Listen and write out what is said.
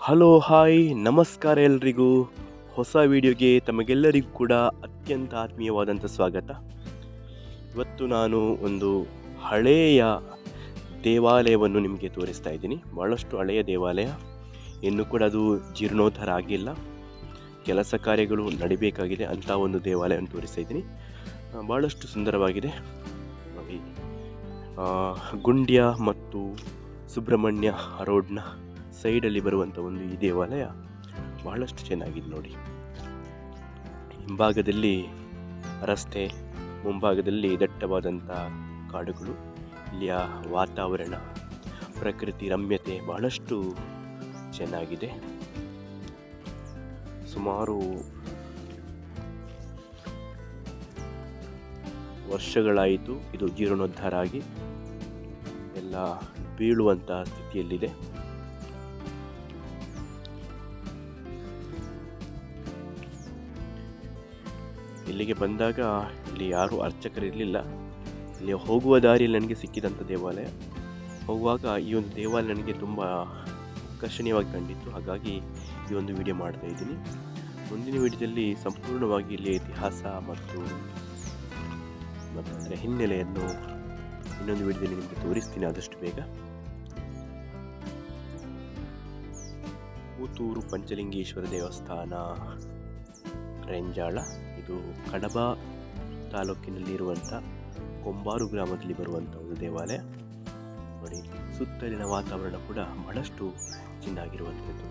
Hello hi ನಮಸ್ಕಾರ ಎಲ್ರಿಗೂ. ಹೊಸ ವಿಡಿಯೋಗೆ ತಮಗೆಲ್ಲರಿಗೂ ಕೂಡ ಅತ್ಯಂತ ಆತ್ಮೀಯವಾದಂಥ ಸ್ವಾಗತ. ಇವತ್ತು ನಾನು ಒಂದು ಹಳೆಯ ದೇವಾಲಯವನ್ನು ನಿಮಗೆ ತೋರಿಸ್ತಾ ಇದ್ದೀನಿ. ಭಾಳಷ್ಟು ಹಳೆಯ ದೇವಾಲಯ, ಇನ್ನೂ ಕೂಡ ಅದು ಜೀರ್ಣೋದ್ಧಾರ ಆಗಿಲ್ಲ, ಕೆಲಸ ಕಾರ್ಯಗಳು ನಡಿಬೇಕಾಗಿದೆ ಅಂಥ ಒಂದು ದೇವಾಲಯವನ್ನು ತೋರಿಸ್ತಾ ಇದ್ದೀನಿ. ಭಾಳಷ್ಟು ಸುಂದರವಾಗಿದೆ ನೋಡಿ. ಗುಂಡ್ಯ ಮತ್ತು ಸುಬ್ರಹ್ಮಣ್ಯ ರೋಡ್ನ ಸೈಡಲ್ಲಿ ಬರುವಂಥ ಒಂದು ಈ ದೇವಾಲಯ ಬಹಳಷ್ಟು ಚೆನ್ನಾಗಿದೆ ನೋಡಿ. ಹಿಂಭಾಗದಲ್ಲಿ ರಸ್ತೆ, ಮುಂಭಾಗದಲ್ಲಿ ದಟ್ಟವಾದಂಥ ಕಾಡುಗಳು. ಇಲ್ಲಿಯ ವಾತಾವರಣ, ಪ್ರಕೃತಿ ರಮ್ಯತೆ ಬಹಳಷ್ಟು ಚೆನ್ನಾಗಿದೆ. ಸುಮಾರು ವರ್ಷಗಳಾಯಿತು ಇದು ಜೀರ್ಣೋದ್ಧಾರ ಆಗಿ, ಎಲ್ಲ ಬೀಳುವಂಥ ಸ್ಥಿತಿಯಲ್ಲಿದೆ. ಇಲ್ಲಿಗೆ ಬಂದಾಗ ಇಲ್ಲಿ ಯಾರೂ ಅರ್ಚಕರಿರಲಿಲ್ಲ. ಇಲ್ಲಿ ಹೋಗುವ ದಾರಿಯಲ್ಲಿ ನನಗೆ ಸಿಕ್ಕಿದಂಥ ದೇವಾಲಯ. ಹೋಗುವಾಗ ಈ ಒಂದು ದೇವಾಲಯ ನನಗೆ ತುಂಬ ಆಕರ್ಷಣೀಯವಾಗಿ ಕಂಡಿತ್ತು, ಹಾಗಾಗಿ ಈ ಒಂದು ವಿಡಿಯೋ ಮಾಡ್ತಾ ಇದ್ದೀನಿ. ಮುಂದಿನ ವಿಡಿಯೋದಲ್ಲಿ ಸಂಪೂರ್ಣವಾಗಿ ಇಲ್ಲಿ ಇತಿಹಾಸ ಮತ್ತು ಅದರ ಹಿನ್ನೆಲೆಯನ್ನು ಇನ್ನೊಂದು ವಿಡಿಯೋದಲ್ಲಿ ನಿಮಗೆ ತೋರಿಸ್ತೀನಿ ಆದಷ್ಟು ಬೇಗ. ಪೂತೂರು ಪಂಚಲಿಂಗೇಶ್ವರ ದೇವಸ್ಥಾನ, ರೆಂಜಾಳ. ಇದು ಕಡಬ ತಾಲೂಕಿನಲ್ಲಿರುವಂಥ ಕೊಂಬಾರು ಗ್ರಾಮದಲ್ಲಿ ಬರುವಂಥ ಒಂದು ದೇವಾಲಯ ನೋಡಿ. ಸುತ್ತಲಿನ ವಾತಾವರಣ ಕೂಡ ಬಹಳಷ್ಟು ಚೆನ್ನಾಗಿರುವಂಥದ್ದು.